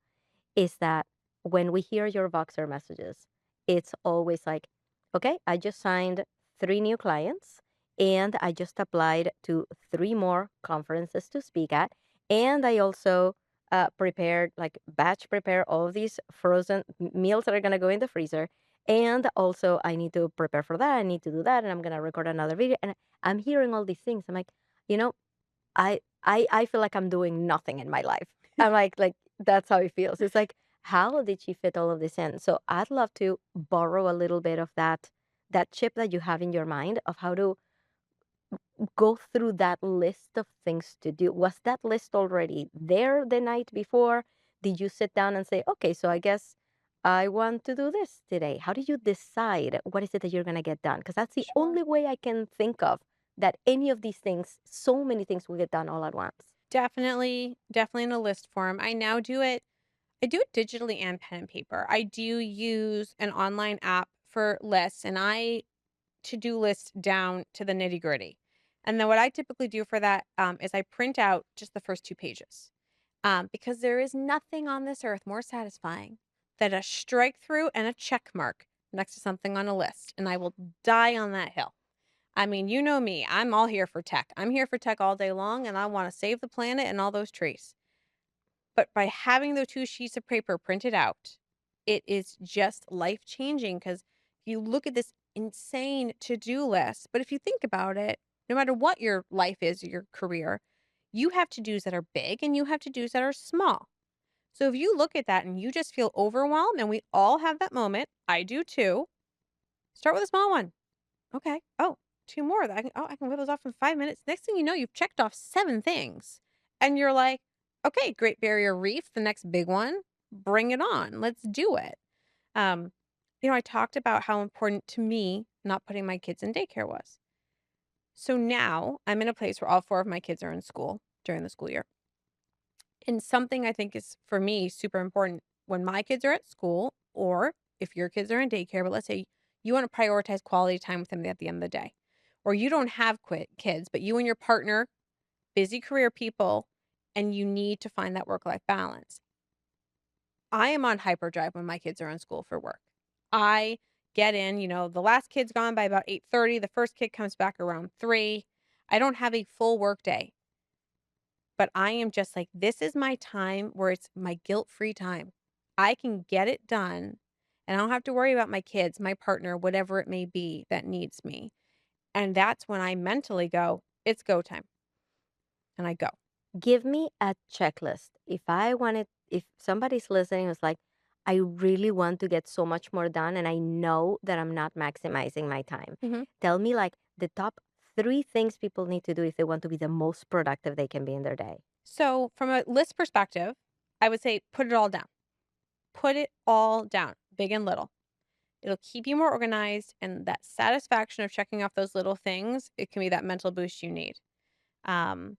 [SPEAKER 2] is that when we hear your Voxer messages, it's always like, okay, I just signed 3 new clients and I just applied to 3 more conferences to speak at. And I also prepared, like, batch prepare all of these frozen meals that are going to go in the freezer. And also, I need to prepare for that. I need to do that. And I'm going to record another video. And I'm hearing all these things. I'm like, you know, I feel like I'm doing nothing in my life. I'm like that's how it feels. It's like, how did she fit all of this in? So I'd love to borrow a little bit of that chip that you have in your mind of how to go through that list of things to do. Was that list already there the night before? Did you sit down and say, okay, so I guess I want to do this today? How do you decide what is it that you're going to get done? Because that's the
[SPEAKER 1] Sure.
[SPEAKER 2] only way I can think of that any of these things, so many things will get done all at once.
[SPEAKER 1] Definitely, definitely in a list form. I do it digitally and pen and paper. I do use an online app for lists, and I to-do list down to the nitty-gritty. And then what I typically do for that, is I print out just the first 2 pages, because there is nothing on this earth more satisfying that a strike through and a check mark next to something on a list, and I will die on that hill. I mean, you know me, I'm all here for tech. I'm here for tech all day long, and I want to save the planet and all those trees. But by having those 2 sheets of paper printed out, it is just life changing because you look at this insane to-do list, but if you think about it, no matter what your life is, your career, you have to-dos that are big and you have to-dos that are small. So if you look at that and you just feel overwhelmed, and we all have that moment, I do too, start with a small one. Okay. Oh, 2 more that I can whip those off in 5 minutes. Next thing you know, you've checked off 7 things. And you're like, "Okay, Great Barrier Reef, the next big one. Bring it on. Let's do it." Um, I talked about how important to me not putting my kids in daycare was. So now I'm in a place where all 4 of my kids are in school during the school year. And something I think is, for me, super important when my kids are at school, or if your kids are in daycare, but let's say you want to prioritize quality time with them at the end of the day, or you don't have kids, but you and your partner, busy career people, and you need to find that work life balance. I am on hyperdrive when my kids are in school for work. I get in, the last kid's gone by about 8:30, the first kid comes back around 3. I don't have a full work day. But I am just like, this is my time where it's my guilt-free time. I can get it done, and I don't have to worry about my kids, my partner, whatever it may be that needs me. And that's when I mentally go, "It's go time." And I go.
[SPEAKER 2] Give me a checklist. If somebody's listening is like, I really want to get so much more done and I know that I'm not maximizing my time.
[SPEAKER 1] Mhm.
[SPEAKER 2] Tell me like the top 3 things people need to do if they want to be the most productive they can be in their day.
[SPEAKER 1] So, from a list perspective, I would say put it all down. Put it all down, big and little. It'll keep you more organized, and that satisfaction of checking off those little things, it can be that mental boost you need. Um,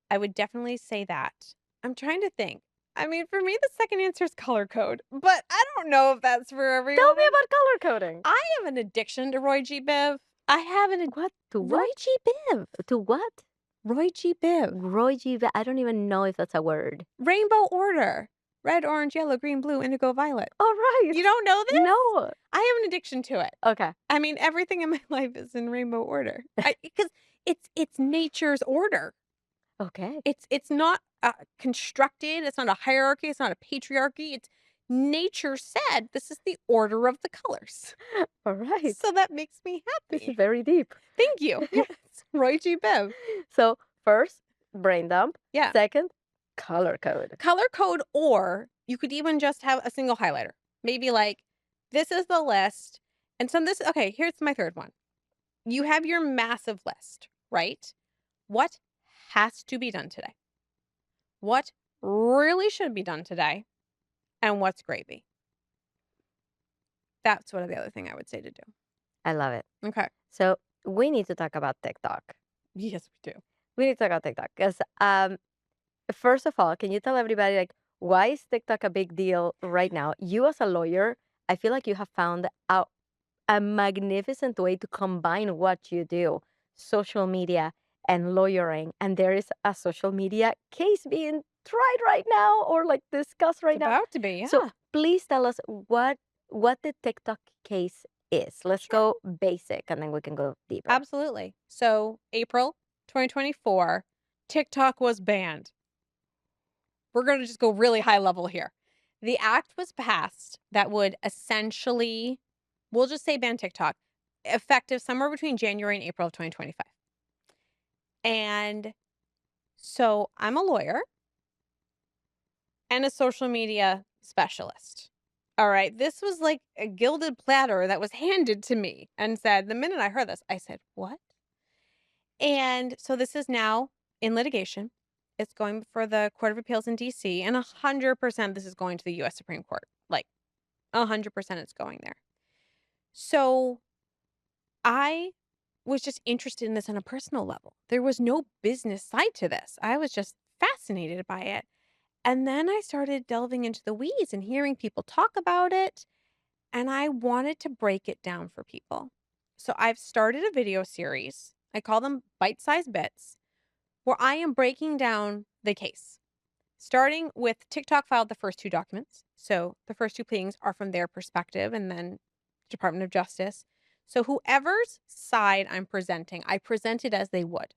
[SPEAKER 1] I would definitely say that. I'm trying to think. I mean, for me, the second answer is color code, but I don't know if that's for
[SPEAKER 2] Tell me
[SPEAKER 1] everyone.
[SPEAKER 2] about color coding.
[SPEAKER 1] I have an addiction to Roy G. Biv. I have
[SPEAKER 2] What? To
[SPEAKER 1] Roy
[SPEAKER 2] what?
[SPEAKER 1] G. Biv.
[SPEAKER 2] To what?
[SPEAKER 1] Roy G. Biv.
[SPEAKER 2] Roy G. I don't even know if that's a word.
[SPEAKER 1] Rainbow order. Red, orange, yellow, green, blue, indigo, violet.
[SPEAKER 2] All right.
[SPEAKER 1] You don't know this?
[SPEAKER 2] No.
[SPEAKER 1] I have an addiction to it.
[SPEAKER 2] Okay.
[SPEAKER 1] I mean, everything in my life is in rainbow order. Because it's nature's order.
[SPEAKER 2] Okay.
[SPEAKER 1] It's not, constructed, it's not a hierarchy, it's not a patriarchy, it's nature said, "This is the order of the colors."
[SPEAKER 2] All right.
[SPEAKER 1] So that makes me
[SPEAKER 2] This is
[SPEAKER 1] happy.
[SPEAKER 2] very deep.
[SPEAKER 1] Thank you. Yes, Roy G. Biv.
[SPEAKER 2] So, first, brain dump.
[SPEAKER 1] Yeah.
[SPEAKER 2] Second, color code.
[SPEAKER 1] Color code, or you could even just have a single highlighter. Maybe like, this is the list, and so this okay, here's my third one. You have your massive list, right? What has to be done today? What really should be done today? And what's gravy? That's what the other thing I would say to do.
[SPEAKER 2] I love it.
[SPEAKER 1] Okay.
[SPEAKER 2] So, we need to talk about TikTok.
[SPEAKER 1] Yes, we do.
[SPEAKER 2] We need to talk about TikTok because, first of all, can you tell everybody like why is TikTok a big deal right now? You as a lawyer, I feel like you have found a magnificent way to combine what you do, social media and lawyering, and there is a social media case being tried right now or like discussed
[SPEAKER 1] It's
[SPEAKER 2] right now.
[SPEAKER 1] about to be,
[SPEAKER 2] So
[SPEAKER 1] yeah.
[SPEAKER 2] please tell us what the TikTok case is. Let's
[SPEAKER 1] Sure.
[SPEAKER 2] go basic and then we can go deeper.
[SPEAKER 1] Absolutely. So, April 2024, TikTok was banned. We're going to just go really high level here. The act was passed that would essentially, we'll just say ban TikTok, effective somewhere between January and April of 2025. And so I'm a lawyer and a social media specialist. All right. This was like a gilded platter that was handed to me and said, the minute I heard this, I said, "What?" And so this is now in litigation. It's going before the Court of Appeals in DC, and 100% this is going to the US Supreme Court. Like 100% it's going there. So I was just interested in this on a personal level. There was no business side to this. I was just fascinated by it. And then I started delving into the weeds and hearing people talk about it, and I wanted to break it down for people. So I've started a video series. I call them bite-sized bits, where I am breaking down the case. Starting with TikTok filed the first two documents. So the first two pleadings are from their perspective and then Department of Justice. So whoever's side I'm presenting, I present it as they would.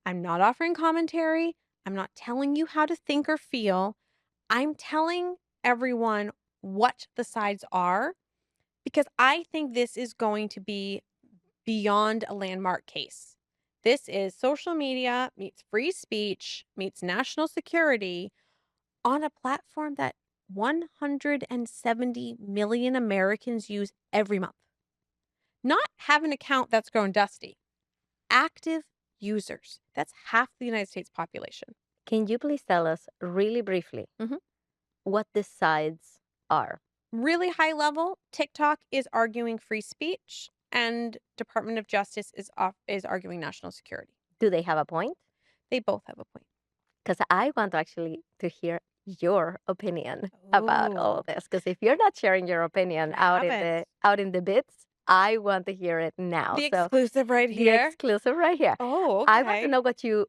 [SPEAKER 1] I'm not offering commentary. I'm not telling you how to think or feel. I'm telling everyone what the sides are because I think this is going to be beyond a landmark case. This is social media meets free speech meets national security on a platform that 170 million Americans use every month. Not have an account that's grown dusty. Active users. That's half the United States population.
[SPEAKER 2] Can you please tell us really briefly
[SPEAKER 1] Mhm.
[SPEAKER 2] what the sides are?
[SPEAKER 1] Really high level, TikTok is arguing free speech and Department of Justice is arguing national security.
[SPEAKER 2] Do they have a point?
[SPEAKER 1] They both have a point.
[SPEAKER 2] Because I want actually to hear your opinion about all of
[SPEAKER 1] Oh,
[SPEAKER 2] this. Because if you're not sharing your opinion
[SPEAKER 1] I haven't.
[SPEAKER 2] out in the bits, I want to hear it now.
[SPEAKER 1] The
[SPEAKER 2] So
[SPEAKER 1] exclusive right
[SPEAKER 2] the
[SPEAKER 1] here.
[SPEAKER 2] exclusive right here.
[SPEAKER 1] Oh,
[SPEAKER 2] I want to
[SPEAKER 1] okay.
[SPEAKER 2] know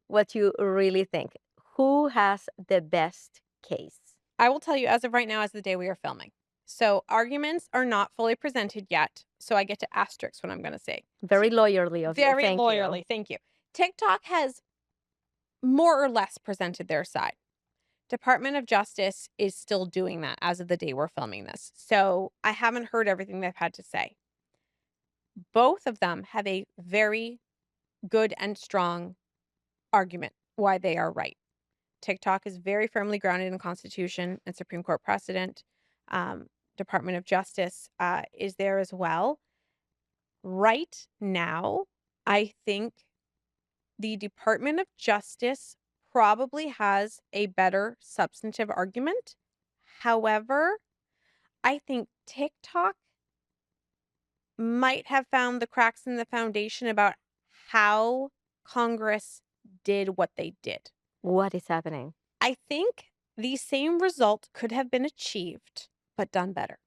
[SPEAKER 2] what you really think. Who has the best case?
[SPEAKER 1] I will tell you as of right now, as the day we are filming. So arguments are not fully presented yet. So I get to asterisk what I'm going to say.
[SPEAKER 2] Very loyally of you.
[SPEAKER 1] Very
[SPEAKER 2] Thank you.
[SPEAKER 1] loyally. Thank you. TikTok has more or less presented their side. Department of Justice is still doing that as of the day we're filming this. So I haven't heard everything they've had to say. Both of them have a very good and strong argument why they are right. TikTok is very firmly grounded in the Constitution and Supreme Court precedent. Um, Department of Justice is there as well. Right now, I think the Department of Justice probably has a better substantive argument. However, I think TikTok might have found the cracks in the foundation about how Congress did what they did.
[SPEAKER 2] What is happening?
[SPEAKER 1] I think the same result could have been achieved, but done better.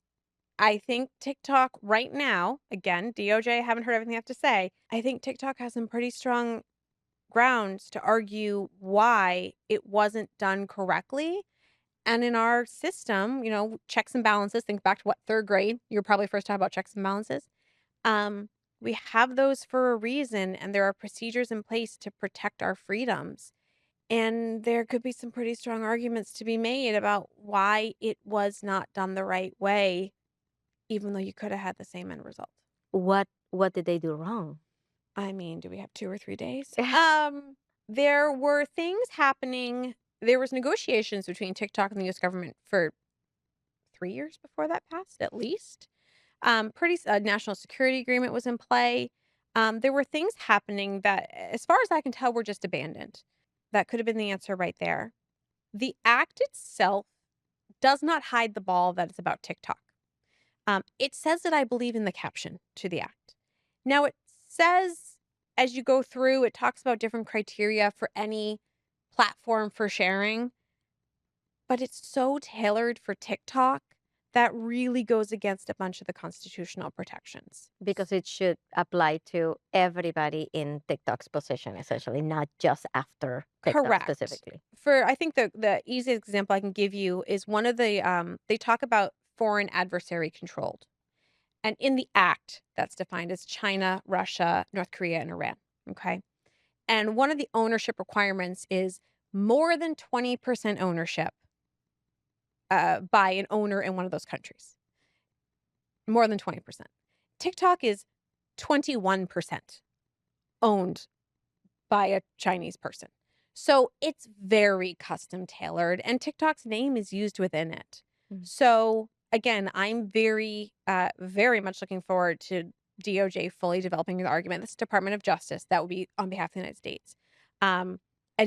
[SPEAKER 1] I think TikTok right now, again, DOJ, I haven't heard everything they have to say. I think TikTok has some pretty strong grounds to argue why it wasn't done correctly. And in our system, checks and balances, think back to what third grade, you were probably first taught about checks and balances. Um, we have those for a reason, and there are procedures in place to protect our freedoms. And there could be some pretty strong arguments to be made about why it was not done the right way, even though you could have had the same end result.
[SPEAKER 2] What did they do wrong?
[SPEAKER 1] I mean, do we have 2 or 3 days? There were things happening. There was negotiations between TikTok and the US government for 3 years before that passed, at least. National security agreement was in play. There were things happening that, as far as I can tell, were just abandoned. That could have been the answer right there. The act itself does not hide the ball that it's about TikTok. It says that I believe in the caption to the act. Now, it says as you go through, it talks about different criteria for any platform for sharing, but it's so tailored for TikTok that really goes against a bunch of the constitutional protections.
[SPEAKER 2] Because it should apply to everybody in TikTok's position, essentially, not just after TikTok
[SPEAKER 1] Correct.
[SPEAKER 2] specifically.
[SPEAKER 1] For I think the easiest example I can give you is one of the they talk about foreign adversary controlled. And in the act, that's defined as China, Russia, North Korea, and Iran. Okay. And one of the ownership requirements is more than 20% ownership by an owner in one of those countries. More than 20%. TikTok is 21% owned by a Chinese person. So it's very custom tailored, and TikTok's name is used within it.
[SPEAKER 2] Mm.
[SPEAKER 1] So again, I'm very much looking forward to DOJ fully developing the argument. This Department of Justice, that would be on behalf of the United States, and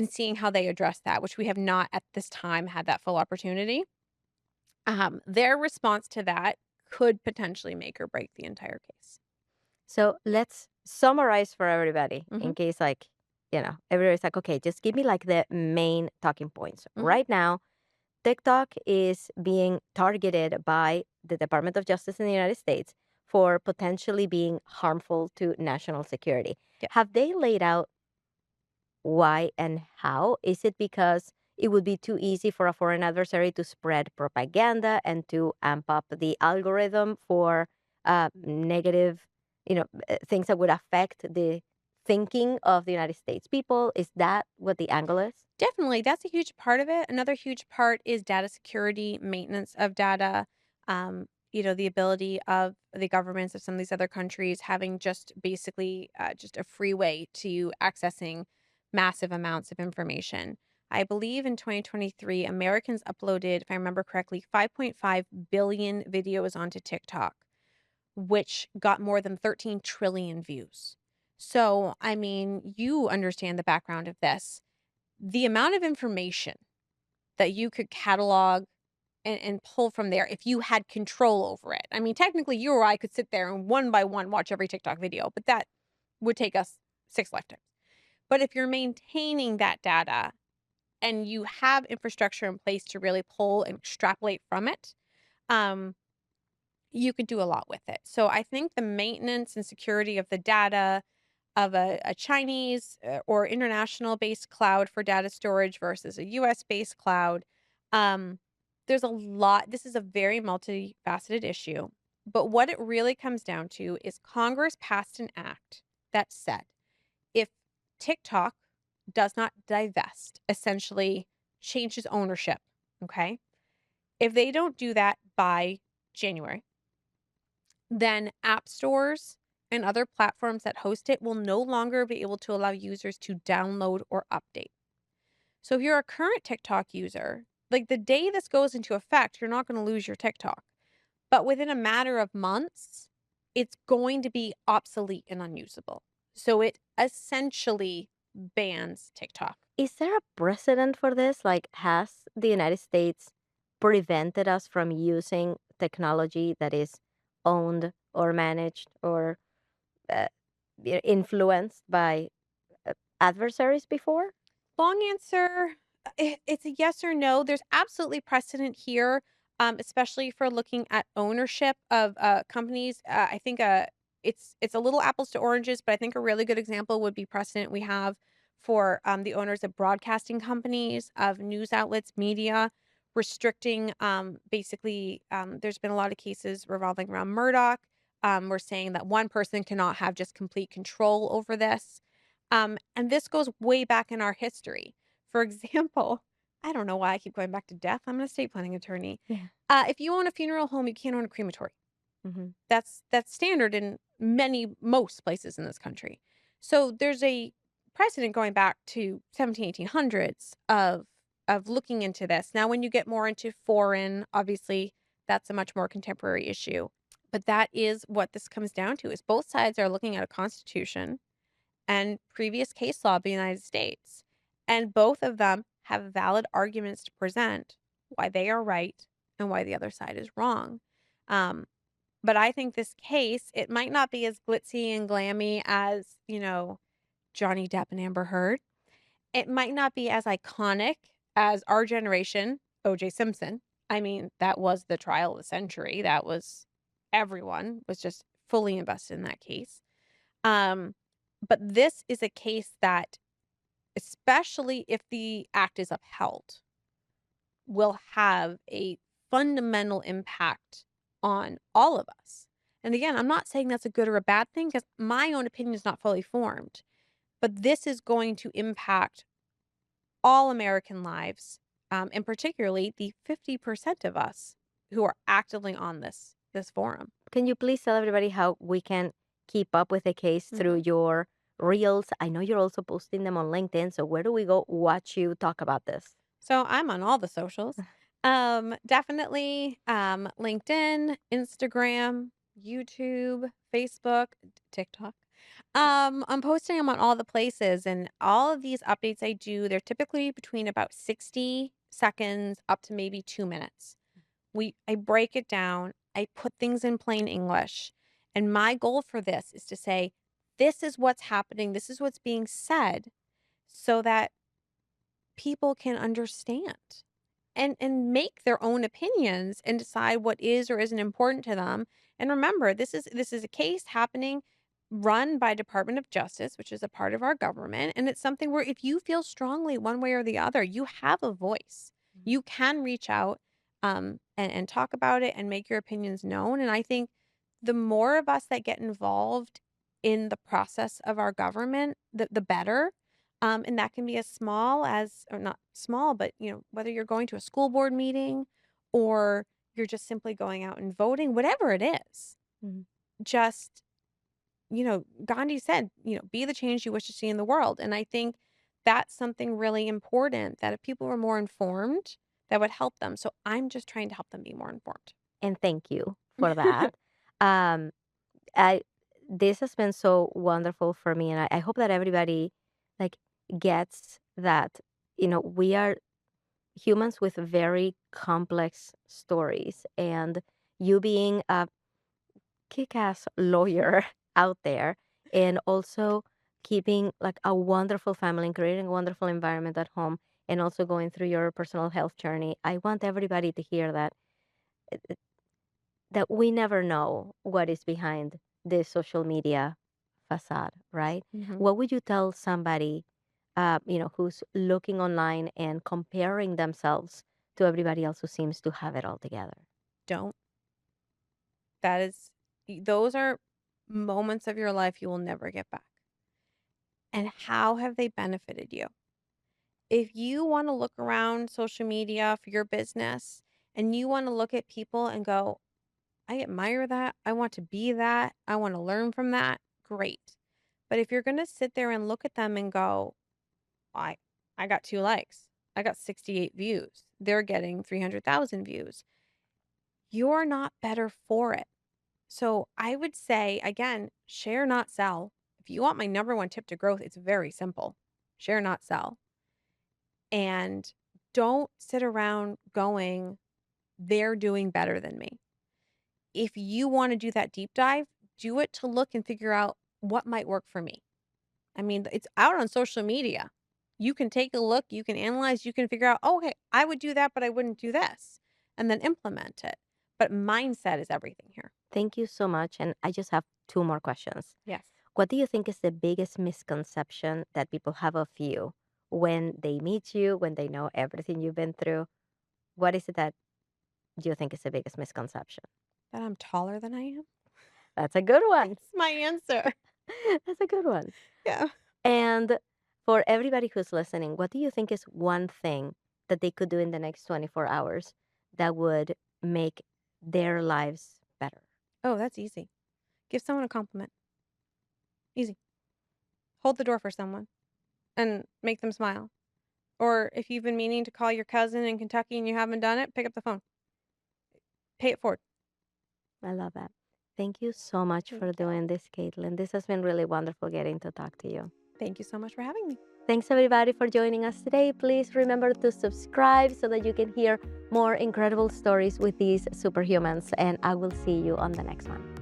[SPEAKER 1] seeing how they address that, which we have not at this time had that full opportunity. Their response to that could potentially make or break the entire case.
[SPEAKER 2] So let's summarize for everybody in
[SPEAKER 1] Mhm,
[SPEAKER 2] case, like, everybody's like, okay, just give me like the main talking points.
[SPEAKER 1] mhm.
[SPEAKER 2] Right now, TikTok is being targeted by the Department of Justice in the United States for potentially being harmful to national security.
[SPEAKER 1] Yes.
[SPEAKER 2] Have they laid out why and how? Is it because it would be too easy for a foreign adversary to spread propaganda and to amp up the algorithm for negative, things that would affect the thinking of the United States people. Is that what the angle is?
[SPEAKER 1] Definitely, that's a huge part of it. Another huge part is data security, maintenance of data, the ability of the governments of some of these other countries having just basically just a free way to accessing massive amounts of information. I believe in 2023, Americans uploaded, if I remember correctly, 5.5 billion videos onto TikTok, which got more than 13 trillion views. So, I mean, you understand the background of this, the amount of information that you could catalog and pull from there if you had control over it. I mean, technically, you or I could sit there and one by one watch every TikTok video, but that would take us 6 lifetimes. But if you're maintaining that data and you have infrastructure in place to really pull and extrapolate from it, um, you could do a lot with it. So I think the maintenance and security of the data of a Chinese or international based cloud for data storage versus a US based cloud. Um, there's a lot. This is a very multifaceted issue. But what it really comes down to is Congress passed an act that said if TikTok does not divest, essentially changes ownership, okay? If they don't do that by January, then app stores and other platforms that host it will no longer be able to allow users to download or update. So if you're a current TikTok user, like the day this goes into effect, you're not going to lose your TikTok. But within a matter of months, it's going to be obsolete and unusable. So it essentially bans TikTok.
[SPEAKER 2] Is there a precedent for this? Like, has the United States prevented us from using technology that is owned or managed or uh, influenced by adversaries before?
[SPEAKER 1] Long answer, it's a yes or no. There's absolutely precedent here, especially for looking at ownership of companies. I think it's a little apples to oranges, but I think a really good example would be precedent we have for the owners of broadcasting companies, of news outlets, media, restricting basically. There's been a lot of cases revolving around Murdoch. We're saying that one person cannot have just complete control over this. And this goes way back in our history. For example, I don't know why I keep going back to death. I'm an estate planning attorney.
[SPEAKER 2] Yeah.
[SPEAKER 1] If you own a funeral home, you can't own a crematory.
[SPEAKER 2] Hmm.
[SPEAKER 1] That's standard in most places in this country. So there's a precedent going back to 17, 1800s of looking into this. Now, when you get more into foreign, obviously that's a much more contemporary issue. But that is what this comes down to: is both sides are looking at a constitution and previous case law of the United States. And both of them have valid arguments to present why they are right and why the other side is wrong. Um, but I think this case, it might not be as glitzy and glammy as, Johnny Depp and Amber Heard. It might not be as iconic as our generation, OJ Simpson. I mean, that was the trial of the century. That was everyone was just fully invested in that case. Um, but this is a case that, especially if the act is upheld, will have a fundamental impact on all of us. And again, I'm not saying that's a good or a bad thing because my own opinion is not fully formed, but this is going to impact all American lives, and particularly the 50% of us who are actively on this forum.
[SPEAKER 2] Can you please tell everybody how we can keep up with the case through your reels? I know you're also posting them on LinkedIn. So where do we go watch you talk about this?
[SPEAKER 1] So I'm on all the socials. Definitely LinkedIn, Instagram, YouTube, Facebook, TikTok. I'm posting them on all the places, and all of these updates I do, they're typically between about 60 seconds up to maybe 2 minutes. I break it down, I put things in plain English. And my goal for this is to say, this is what's happening, this is what's being said, so that people can understand and make their own opinions and decide what is or isn't important to them. And remember, this is a case happening run by Department of Justice, which is a part of our government, and it's something where if you feel strongly one way or the other, you have a voice.
[SPEAKER 2] Mhm.
[SPEAKER 1] You can reach out, and talk about it and make your opinions known, and I think the more of us that get involved in the process of our government, the better, and that can be as small as or not small, but, whether you're going to a school board meeting or you're just simply going out and voting, whatever it is,
[SPEAKER 2] Mhm.
[SPEAKER 1] just Gandhi said, "Be the change you wish to see in the world." And I think that's something really important that if people were more informed, that would help them. So I'm just trying to help them be more informed.
[SPEAKER 2] And thank you for that. Um, I this has been so wonderful for me, and I hope that everybody like gets that we are humans with very complex stories, and you being a kick-ass lawyer out there, and also keeping like a wonderful family and creating a wonderful environment at home, and also going through your personal health journey. I want everybody to hear that we never know what is behind this social media facade, right?
[SPEAKER 1] Mhm.
[SPEAKER 2] What would you tell somebody, who's looking online and comparing themselves to everybody else who seems to have it all together?
[SPEAKER 1] Don't. That is, those are moments of your life you will never get back. And how have they benefited you? If you want to look around social media for your business and you want to look at people and go, I admire that. I want to be that. I want to learn from that. Great. But if you're going to sit there and look at them and go, I I got 2 likes. I got 68 views. They're getting 300,000 views. You're not better for it. So I would say again, share not sell. If you want my number one tip to growth, it's very simple. Share not sell. And don't sit around going, they're doing better than me. If you wanna do that deep dive, do it to look and figure out what might work for me. I mean, it's out on social media. You can take a look, you can analyze, you can figure out, "Oh, okay, I would do that, but I wouldn't do this," and then implement it. But mindset is everything here.
[SPEAKER 2] Thank you so much. And I just have two more questions.
[SPEAKER 1] Yes.
[SPEAKER 2] What do you think is the biggest misconception that people have of you when they meet you, when they know everything you've been through? What is it that you think is the biggest misconception?
[SPEAKER 1] That I'm taller than I am?
[SPEAKER 2] That's a good one.
[SPEAKER 1] That's my answer.
[SPEAKER 2] That's a good one.
[SPEAKER 1] Yeah.
[SPEAKER 2] And for everybody who's listening, what do you think is one thing that they could do in the next 24 hours that would make their lives better?
[SPEAKER 1] Oh, that's easy. Give someone a compliment. Easy. Hold the door for someone and make them smile. Or if you've been meaning to call your cousin in Kentucky and you haven't done it, pick up the phone. Pay it forward.
[SPEAKER 2] I love that. Thank you so much
[SPEAKER 1] Thank
[SPEAKER 2] for
[SPEAKER 1] you.
[SPEAKER 2] doing this, Caitlin. This has been really wonderful getting to talk to you.
[SPEAKER 1] Thank you so much for having me.
[SPEAKER 2] Thanks, everybody, for joining us today. Please remember to subscribe so that you can hear more incredible stories with these superhumans. And I will see you on the next one.